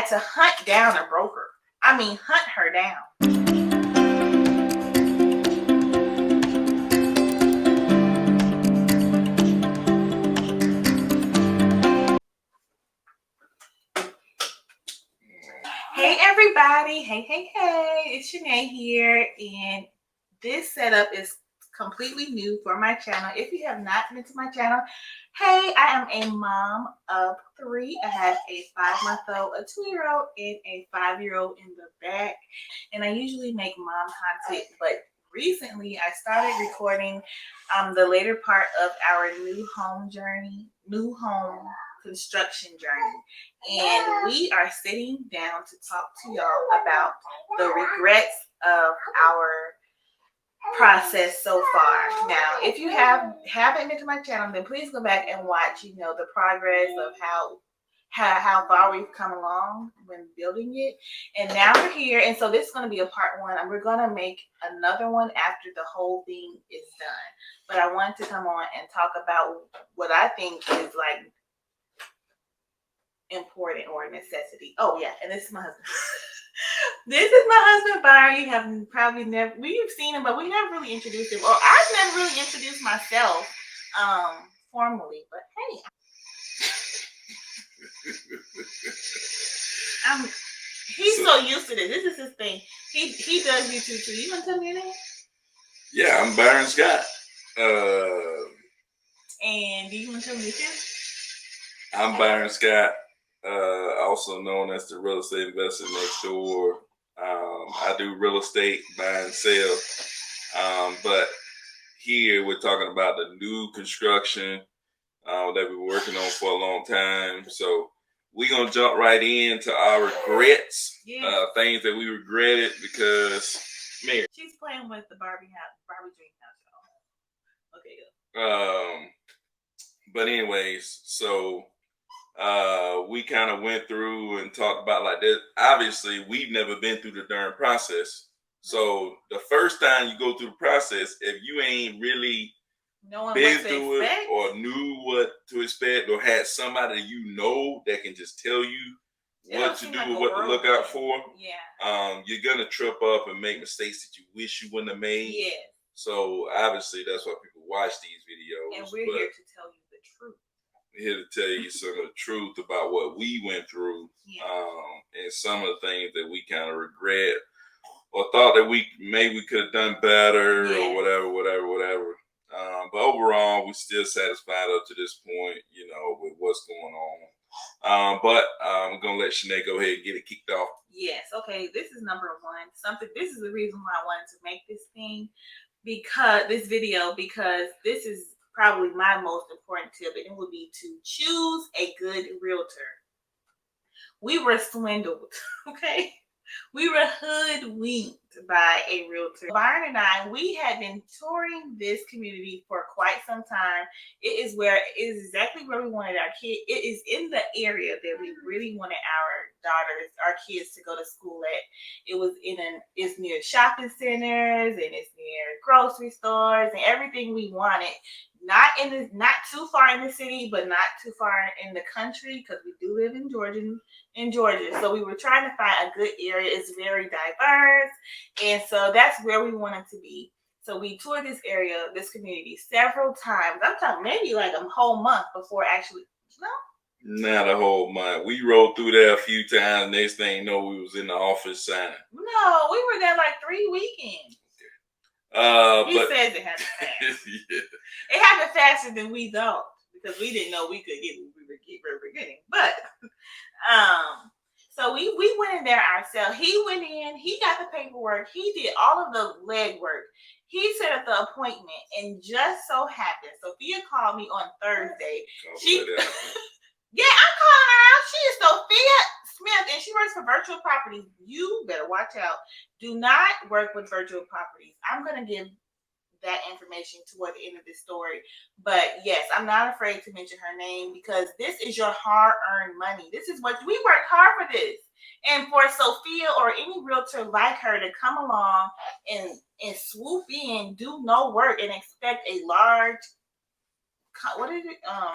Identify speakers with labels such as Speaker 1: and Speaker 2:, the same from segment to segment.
Speaker 1: had to hunt down a broker. I mean, hunt her down. Hey everybody, hey, it's Shanae here, and this setup is completely new for my channel. If you have not been to my channel, hey, I am a mom of 3. I have a 5-month-old, a 2-year-old, and a 5-year-old in the back, and I usually make mom content, but recently I started recording the later part of our new home construction journey, and we are sitting down to talk to y'all about the regrets of our process so far. Now, if you haven't been to my channel, then please go back and watch, the progress of how far we've come along when building it. And now we're here, and so this is going to be a part 1, and we're going to make another one after the whole thing is done. But I wanted to come on and talk about what I think is like important or a necessity. Oh yeah, and this is my husband. This is my husband Byron. You have probably we've seen him, but we never really introduced him, or I've never really introduced myself formally. But hey, he's so used to this. This is his thing. He does YouTube too. You want to tell me your name?
Speaker 2: Yeah, I'm Byron Scott.
Speaker 1: And do you want to tell me your channel?
Speaker 2: I'm Byron Scott, also known as the real estate investor next door. I do real estate, buy and sell. But here we're talking about the new construction that we've been working on for a long time. So we're going to jump right into our regrets, things that we regretted because, Mary.
Speaker 1: She's playing with the Barbie dream house, y'all. Okay,
Speaker 2: go. But anyways, so we kind of went through and talked about like this. Obviously, we've never been through the darn process. So the first time you go through the process, if you ain't really been through it or knew what to expect or had somebody that can just tell you what to do or what to look out for, you're gonna trip up and make mistakes that you wish you wouldn't have made.
Speaker 1: Yeah.
Speaker 2: So obviously that's why people watch these videos.
Speaker 1: And we're here to tell you the truth.
Speaker 2: Here to tell you some of the truth about what we went through, and some of the things that we kind of regret or thought that we could have done better or whatever. But overall, we're still satisfied up to this point, with what's going on. But I'm gonna let Shanae go ahead and get it kicked off.
Speaker 1: Yes. Okay. This is number 1. This is the reason why I wanted to make this video because this is probably my most important tip, and it would be to choose a good realtor. We were swindled, okay? We were hoodwinked by a realtor. Byron and I, we had been touring this community for quite some time. It is exactly where we wanted our kid. It is in the area that we really wanted our kids to go to school at. It's near shopping centers, and it's near grocery stores and everything we wanted. Not too far in the city, but not too far in the country, because we do live in Georgia. So we were trying to find a good area. It's very diverse, and so that's where we wanted to be. So we toured this area, this community, several times. I'm talking maybe like a whole month before actually.
Speaker 2: Not a whole month. We rode through there a few times. Next thing you know, we was in the office signing.
Speaker 1: No, we were there like 3 weekends. He says it happened fast. It happened faster than we thought, because we didn't know we could get what we were getting. But so we went in there ourselves. He went in, he got the paperwork, he did all of the legwork. He set up the appointment, and just so happened, Sophia called me on Thursday. Yeah, I'm calling her out. She is Sophia Smith, and she works for virtual properties. You better watch out. Do not work with virtual properties. I'm going to give that information toward the end of this story. But yes, I'm not afraid to mention her name, because this is your hard-earned money. This is what we worked hard for this. And for Sophia or any realtor like her to come along and swoop in, do no work, and expect a large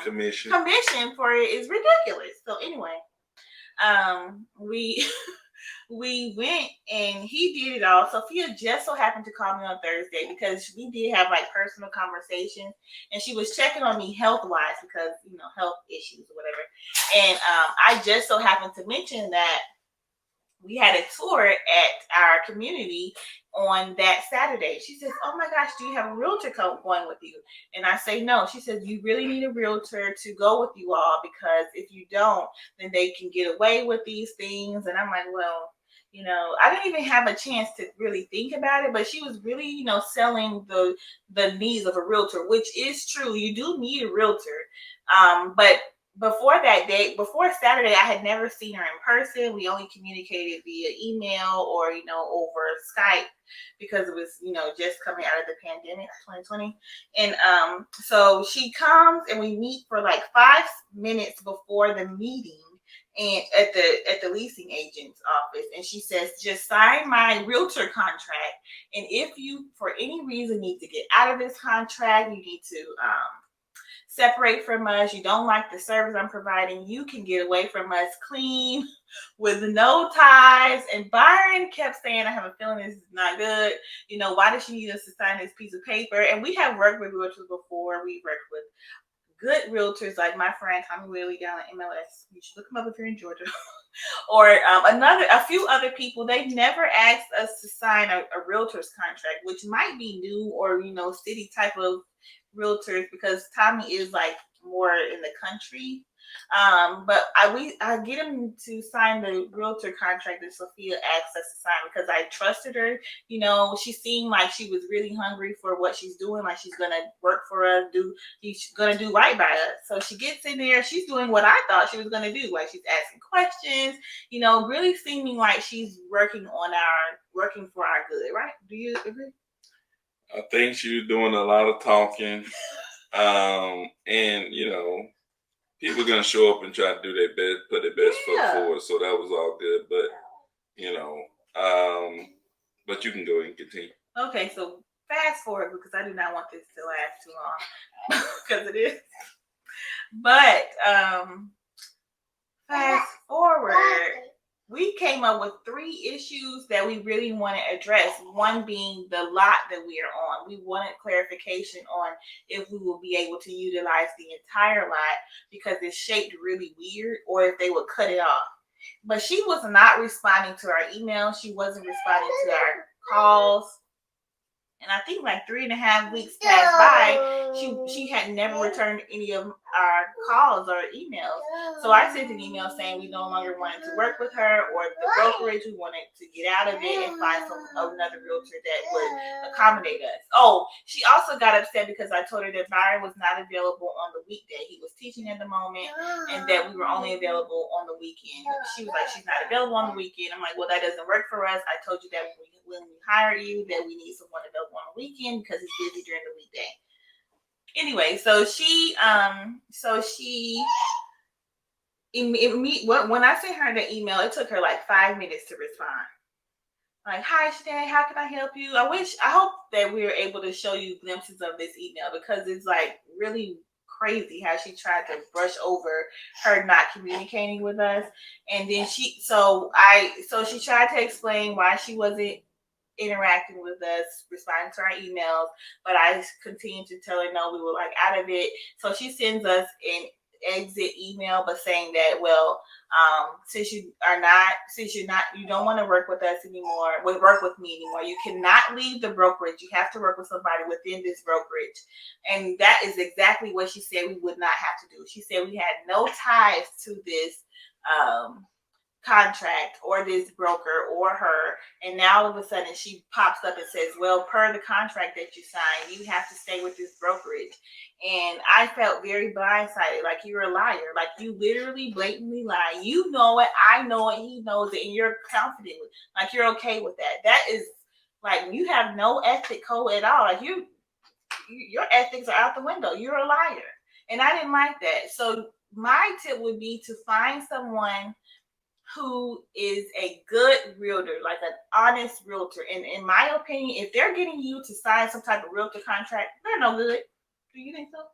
Speaker 1: commission for it is ridiculous. So anyway, we we went and he did it all. Sophia just so happened to call me on Thursday because we did have like personal conversations, and she was checking on me health wise because health issues or whatever. And I just so happened to mention that we had a tour at our community on that Saturday. She says, "Oh my gosh, do you have a realtor going with you?" And I say, "No." She says, "You really need a realtor to go with you all, because if you don't, then they can get away with these things." And I'm like, well, I didn't even have a chance to really think about it, but she was really, selling the needs of a realtor, which is true. You do need a realtor. But before that day, before Saturday, I had never seen her in person. We only communicated via email or, over Skype, because it was, just coming out of the pandemic, 2020. And so she comes and we meet for like 5 minutes before the meeting, and at the leasing agent's office, and she says, "Just sign my realtor contract, and if you for any reason need to get out of this contract, you need to separate from us, you don't like the service I'm providing, you can get away from us clean with no ties." And Byron kept saying, "I have a feeling this is not good. Why does she need us to sign this piece of paper?" And we have worked with realtors before. We worked with good realtors like my friend Tommy Willie down at MLS. You should look him up if you're in Georgia. Or a few other people. They've never asked us to sign a realtor's contract, which might be new, or city type of realtors, because Tommy is like more in the country. But I get him to sign the realtor contract that Sophia asked us to sign, because I trusted her. She seemed like she was really hungry for what she's doing, like she's gonna work for us, she's gonna do right by us. So she gets in there, she's doing what I thought she was gonna do, like she's asking questions, really seeming like she's working for our good, right? Do you agree?
Speaker 2: I think she was doing a lot of talking, and people are gonna show up and try to do their best, put their best foot forward. So that was all good, but but you can go and continue.
Speaker 1: Okay, so fast forward, because I do not want this to last too long, because it is. But fast forward, we came up with 3 issues that we really want to address. One being the lot that we are on. We wanted clarification on if we will be able to utilize the entire lot because it's shaped really weird, or if they would cut it off. But she was not responding to our email. She wasn't responding to our calls. And I think like 3.5 weeks passed by. She had never returned any of our calls or emails. So I sent an email saying we no longer wanted to work with her or the brokerage. We wanted to get out of it and find another realtor that would accommodate us. Oh, she also got upset because I told her that Byron was not available on the weekday. He was teaching at the moment, and that we were only available on the weekend. She was like, "She's not available on the weekend." I'm like, "Well, that doesn't work for us. I told you that when we hire you, that we need someone available on the weekend because he's busy during the weekday." Anyway, so when I sent her the email, it took her like 5 minutes to respond. Like, "Hi, Shanay, how can I help you?" I hope that we are able to show you glimpses of this email, because it's like really crazy how she tried to brush over her not communicating with us. And then she tried to explain why she wasn't interacting with us, responding to our emails, but I continued to tell her no, we were like out of it. So she sends us an exit email, but saying that, well, since you don't want to work with us anymore, work with me anymore, you cannot leave the brokerage. You have to work with somebody within this brokerage. And that is exactly what she said we would not have to do. She said we had no ties to this contract or this broker or her, and now all of a sudden she pops up and says, "Well, per the contract that you signed, you have to stay with this brokerage." And I felt very blindsided, like, you're a liar, like you literally blatantly lie. You know it, I know it, he knows it, and you're confident with, like, you're okay with that. That is like, you have no ethic code at all. Like, your ethics are out the window. You're a liar. And I didn't like that. So my tip would be to find someone who is a good realtor, like an honest realtor. And in my opinion, if they're getting you to sign some type of realtor contract, they're no good. Do you think so?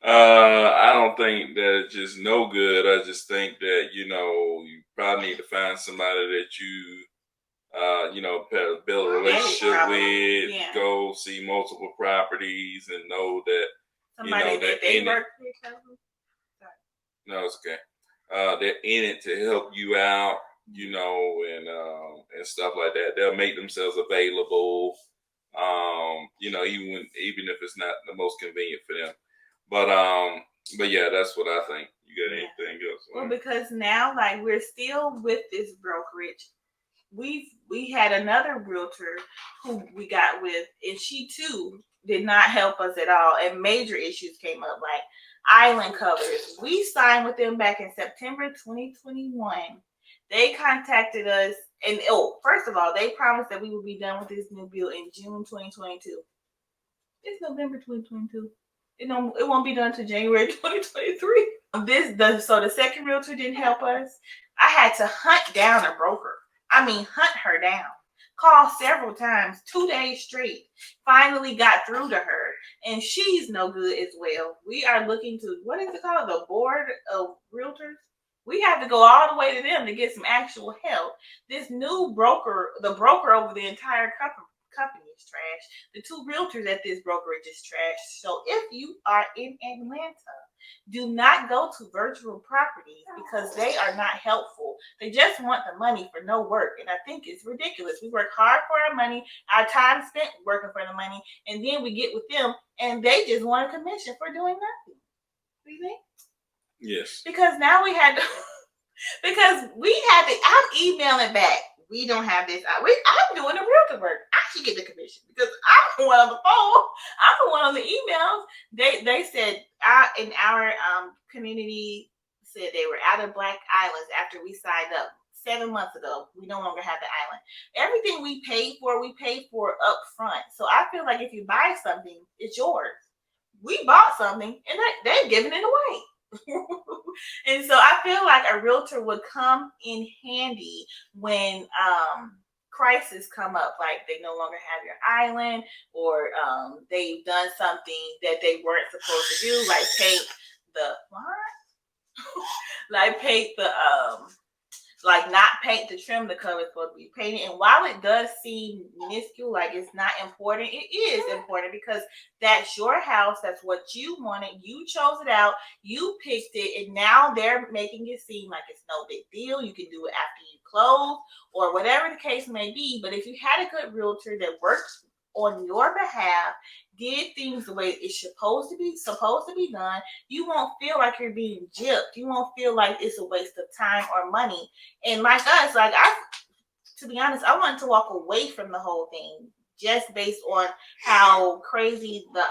Speaker 2: I don't think that it's just no good. I just think that, you probably need to find somebody that build a relationship with,
Speaker 1: Yeah.
Speaker 2: go see multiple properties and know that,
Speaker 1: Somebody that they work with.
Speaker 2: No, it's okay. They're in it to help you out, and stuff like that. They'll make themselves available, even if it's not the most convenient for them. But yeah, that's what I think. You got anything else?
Speaker 1: Well, because now, like, we're still with this brokerage. We had another realtor who we got with, and she too did not help us at all, and major issues came up, like island covers. We signed with them back in September 2021. They contacted us, and first of all, they promised that we would be done with this new build in June 2022. It's November 2022. It won't be done until January 2023. So the second realtor didn't help us. I had to hunt down a broker. I mean, hunt her down. Call several times, 2 days straight. Finally got through to her, and she's no good as well. We are looking to, what is it called? The board of realtors. We have to go all the way to them to get some actual help. This new broker, the broker over the entire company is trash. The two realtors at this brokerage is trash. So if you are in Atlanta, do not go to virtual properties because they are not helpful. They just want the money for no work. And I think it's ridiculous. We work hard for our money, our time spent working for the money, and then we get with them and they just want a commission for doing nothing. What do you think?
Speaker 2: Yes.
Speaker 1: Because now I'm emailing back. We don't have this. I'm doing the realtor work. I should get the commission because I'm the one on the phone. I'm the one on the emails. They said in our community said they were out of Black Islands after we signed up 7 months ago. We no longer have the island. Everything we paid for up front. So I feel like if you buy something, it's yours. We bought something and they're giving it away. And so I feel like a realtor would come in handy when crises come up, like they no longer have your island, or they've done something that they weren't supposed to do, like paint the not paint the trim the cover is supposed to be painted. And while it does seem minuscule, like it's not important, it is important because that's your house. That's what you wanted. You chose it out. You picked it. And now they're making it seem like it's no big deal. You can do it after you close or whatever the case may be. But if you had a good realtor that works on your behalf, did things the way it's supposed to be done, you won't feel like you're being gypped. You won't feel like it's a waste of time or money. And like us, to be honest, I wanted to walk away from the whole thing just based on how crazy the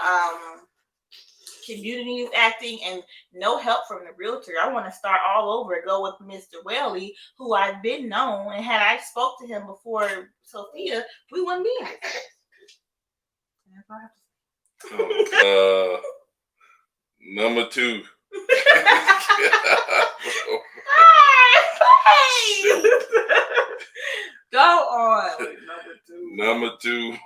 Speaker 1: community is acting and no help from the realtor. I want to start all over, go with Mr. Welly, who I've been known, and had I spoke to him before Sophia, we wouldn't be in this. That's all I have to say.
Speaker 2: Number 2.
Speaker 1: Go on with number 2.
Speaker 2: Number 2,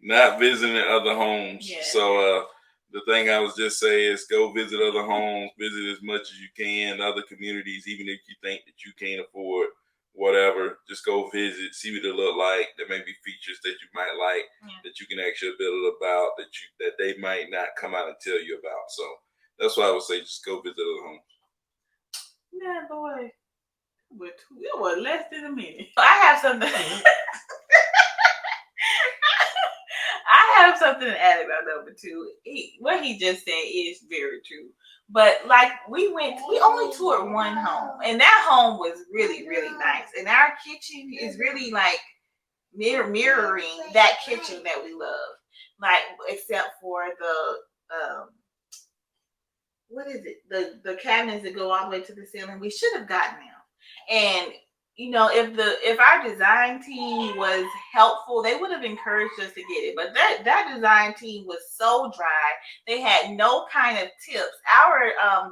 Speaker 2: not visiting other homes.
Speaker 1: Yeah.
Speaker 2: So the thing I was just saying is go visit other homes, visit as much as you can, other communities, even if you think that you can't afford whatever, just go visit, see what it look like. There may be features that you might like, that you can actually build about, that they might not come out and tell you about. So that's why I would say just go visit other homes.
Speaker 1: Yeah, boy. It was less than a minute. I have something. I have something to add about number 2. What he just said is very true. But like we only toured one home, and that home was really, really nice. And our kitchen is really like mirroring that kitchen that we love. Like, except for the what is it? The cabinets that go all the way to the ceiling. We should have gotten them. And if our design team was helpful, they would have encouraged us to get it. But that design team was so dry. They had no kind of tips.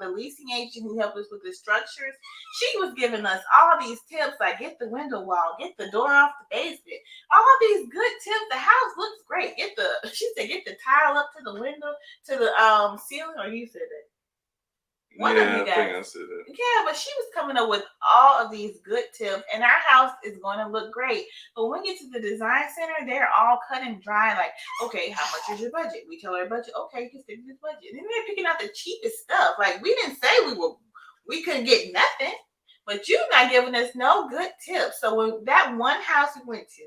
Speaker 1: The leasing agent who helped us with the structures, she was giving us all these tips, like get the window wall, get the door off the basement. all these good tips. The house looks great. She said get the tile up to the window, to the ceiling, or you said that? One of you guys.
Speaker 2: I think I said that.
Speaker 1: Yeah, but she was coming up with all of these good tips, and our house is going to look great. But when we get to the design center, they're all cut and dry. Like, okay, how much is your budget? We tell our budget, okay, you can stick to this budget. And then they're picking out the cheapest stuff. Like, we didn't say we couldn't get nothing, but you're not giving us no good tips. So when that one house we went to,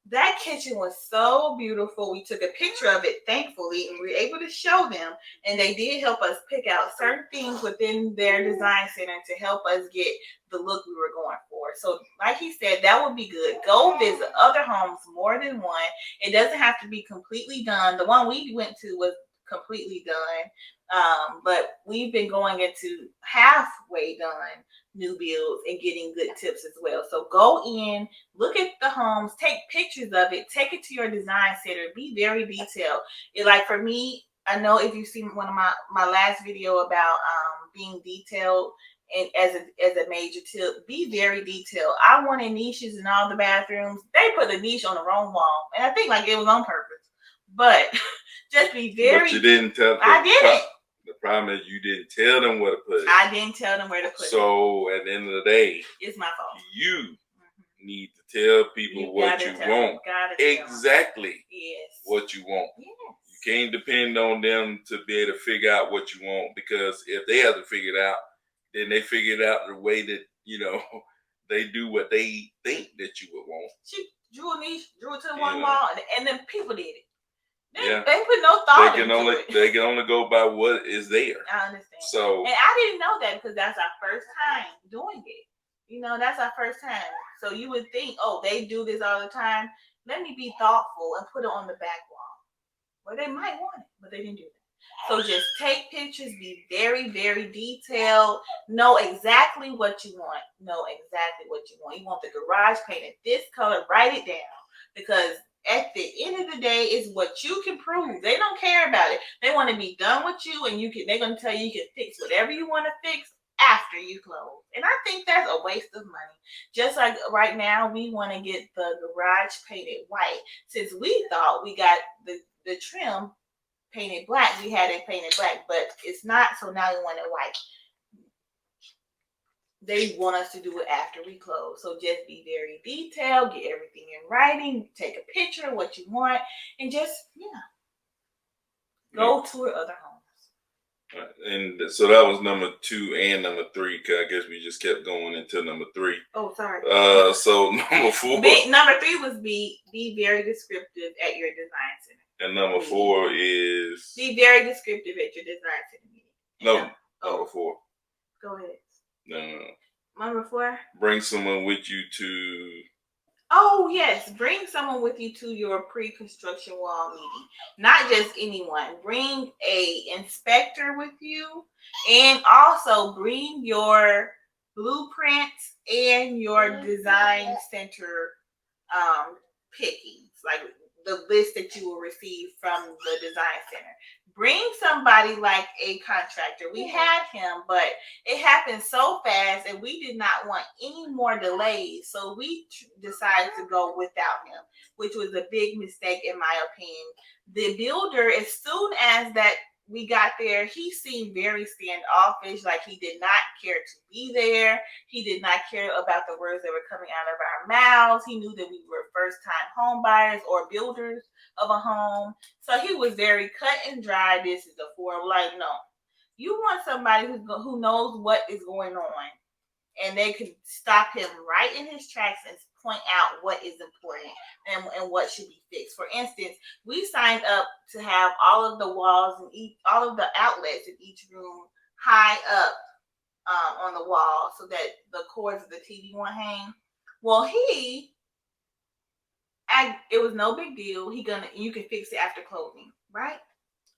Speaker 1: that kitchen was so beautiful. We took a picture of it, thankfully, and we were able to show them. And they did help us pick out certain things within their design center to help us get the look we were going for. So like he said, that would be good. Go visit other homes, more than one. It doesn't have to be completely done. The one we went to was completely done. But we've been going into halfway done new builds and getting good tips as well. So go in, look at the homes, take pictures of it, take it to your design center, be very detailed. Like for me, I know if you've seen one of my last video about being detailed and as a major tip, be very detailed. I wanted niches in all the bathrooms. They put a niche on the wrong wall, and I think like it was on purpose. But just be very.
Speaker 2: But you didn't tell them.
Speaker 1: I didn't.
Speaker 2: The problem is you didn't tell them where to put it.
Speaker 1: I didn't tell them where to put it.
Speaker 2: So at the end of the day,
Speaker 1: it's my fault.
Speaker 2: You need to tell people what you want. Exactly.
Speaker 1: Yes.
Speaker 2: What you want.
Speaker 1: Yes.
Speaker 2: You can't depend on them to be able to figure out what you want, because if they have to figure it out, then they figure it out the way that, they do what they think that you would want.
Speaker 1: She drew a niche, drew it to one wall, and then people did it. They put no thought into it.
Speaker 2: They can only go by what is there.
Speaker 1: I understand.
Speaker 2: So,
Speaker 1: and I didn't know that because that's our first time doing it. That's our first time. So you would think, oh, they do this all the time. Let me be thoughtful and put it on the back wall. Well, they might want it, but they didn't do that. So just take pictures, be very, very detailed, know exactly what you want. Know exactly what you want. You want the garage painted this color, write it down, because at the end of the day, it's what you can prove. They don't care about it. They want to be done with you, and they're going to tell you can fix whatever you want to fix after you close. And I think that's a waste of money. Just like right now, we want to get the garage painted white. Since we thought we got the trim painted black, we had it painted black, but it's not, so now we want it white. They want us to do it after we close. So just be very detailed, get everything in writing, take a picture of what you want, and just, go tour other homes.
Speaker 2: And so that was number 2 and number 3, because I guess we just kept going until number 3.
Speaker 1: Oh, sorry.
Speaker 2: So number 4.
Speaker 1: Number 3 was be very descriptive at your design center.
Speaker 2: And number 4 is?
Speaker 1: Be very descriptive at your design center meeting.
Speaker 2: Number 4.
Speaker 1: Go ahead.
Speaker 2: No.
Speaker 1: Number 4?
Speaker 2: Bring someone with you to...
Speaker 1: Oh, yes. Bring someone with you to your pre-construction wall meeting. Not just anyone. Bring a inspector with you, and also bring your blueprints and your design center pickings, like the list that you will receive from the design center. Bring somebody like a contractor. We had him, but it happened so fast and we did not want any more delays. So we decided to go without him, which was a big mistake in my opinion. The builder, as soon as that we got there, he seemed very standoffish, like he did not care to be there. He did not care about the words that were coming out of our mouths. He knew that we were first-time home buyers or builders of a home. So he was very cut and dry. This is a 4. Like, no. You want somebody who knows what is going on, and they can stop him right in his tracks and point out what is important and what should be fixed. For instance, we signed up to have all of the walls and all of the outlets in each room high up on the wall so that the cords of the TV won't hang. Well, it was no big deal. You can fix it after closing, right?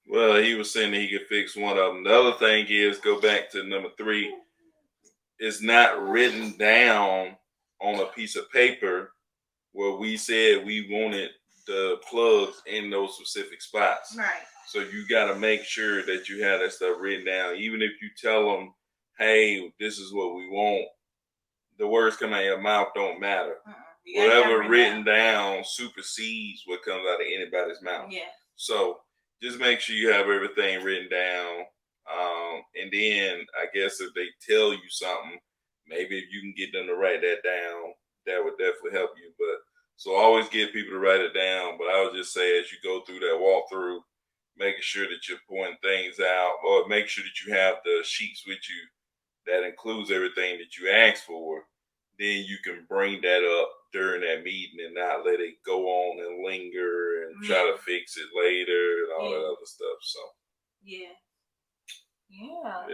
Speaker 2: Well, he was saying that he could fix one of them. The other thing is, go back to number 3. It's not written down on a piece of paper where we said we wanted the plugs in those specific spots.
Speaker 1: Right.
Speaker 2: So you got to make sure that you have that stuff written down. Even if you tell them, hey, this is what we want, the words coming out of your mouth don't matter. whatever written down supersedes what comes out of anybody's mouth.
Speaker 1: Yeah.
Speaker 2: So just make sure you have everything written down. And then I guess if they tell you something, maybe if you can get them to write that down, that would definitely help you. But so always get people to write it down. But I would just say as you go through that walkthrough, making sure that you're pointing things out, or make sure that you have the sheets with you that includes everything that you asked for. Then you can bring that up during that meeting and not let it go on and linger and try to fix it later and all that other stuff. So
Speaker 1: yeah.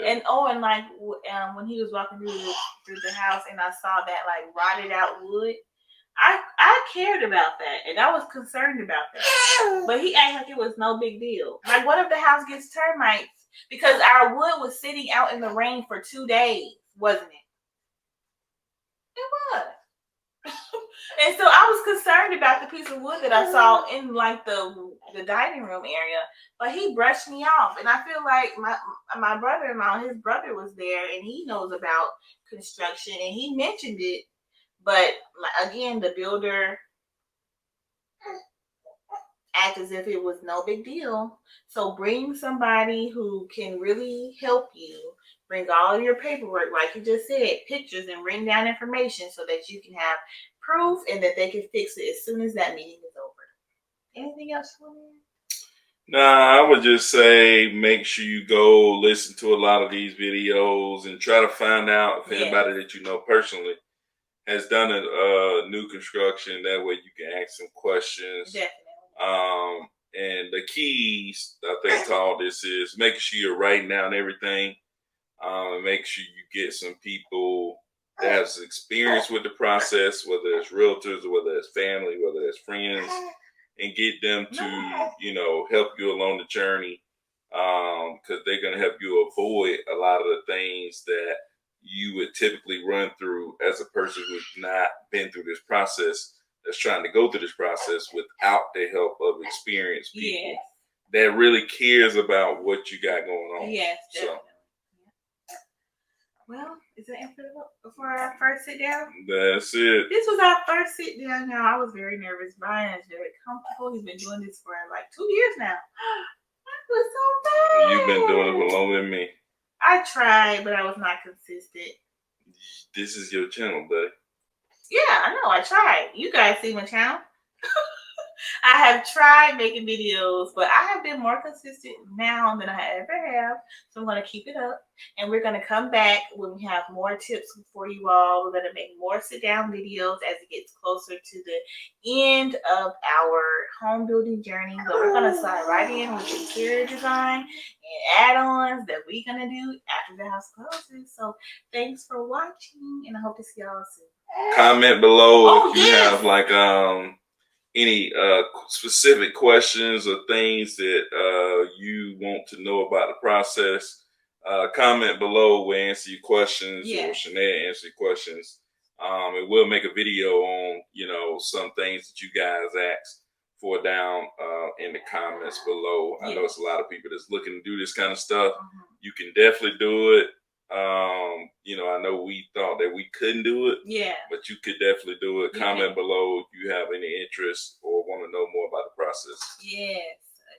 Speaker 1: And like when he was walking through the house and I saw that like rotted out wood, I cared about that and I was concerned about that. But he acted like it was no big deal. Like, what if the house gets termites? Because our wood was sitting out in the rain for 2 days, wasn't it? It was. And so I was concerned about the piece of wood that I saw in like the dining room area, but he brushed me off. And I feel like my brother-in-law, his brother was there and he knows about construction and he mentioned it. But again, the builder acted as if it was no big deal. So bring somebody who can really help you. Bring all of your paperwork, like you just said, pictures and written down information so that you can have proof and that they can fix it as soon as that meeting is over. Anything else you want to add?
Speaker 2: Nah, I would just say make sure you go listen to a lot of these videos and try to find out if anybody that you know personally has done a new construction. That way you can ask some questions.
Speaker 1: Definitely.
Speaker 2: And the keys, I think, to all this is making sure you're writing down everything. And make sure you get some people that has experience with the process, whether it's realtors or whether it's family, whether it's friends, and get them to, help you along the journey. Because they're going to help you avoid a lot of the things that you would typically run through as a person who's not been through this process, that's trying to go through this process without the help of experienced people that really cares about what you got going on.
Speaker 1: Yes, definitely. So, well, is that it for our first sit down?
Speaker 2: That's it.
Speaker 1: This was our first sit down. Now I was very nervous. Brian is very comfortable. He's been doing this for like 2 years now. That was so fun.
Speaker 2: You've been doing it for longer than me.
Speaker 1: I tried, but I was not consistent.
Speaker 2: This is your channel, buddy.
Speaker 1: Yeah, I know. I tried. You guys see my channel? I have tried making videos, but I have been more consistent now than I ever have. So I'm going to keep it up. And we're going to come back when we have more tips for you all. We're going to make more sit-down videos as it gets closer to the end of our home building journey. But we're going to slide right in with interior design and add-ons that we're going to do after the house closes. So thanks for watching, and I hope to see y'all soon.
Speaker 2: Comment below if you have like any specific questions or things that you want to know about the process. Comment below. We'll answer your questions, or Shanae answer your questions. And we'll make a video on, some things that you guys asked for down in the comments below. I know it's a lot of people that's looking to do this kind of stuff. You can definitely do it. I know we thought that we couldn't do it. Yeah. But you could definitely do it. Comment below if you have any interest or want to know more about the process.
Speaker 1: Yes.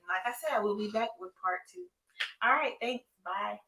Speaker 1: Like I said, we'll be back with part 2. All right. Thanks. Bye.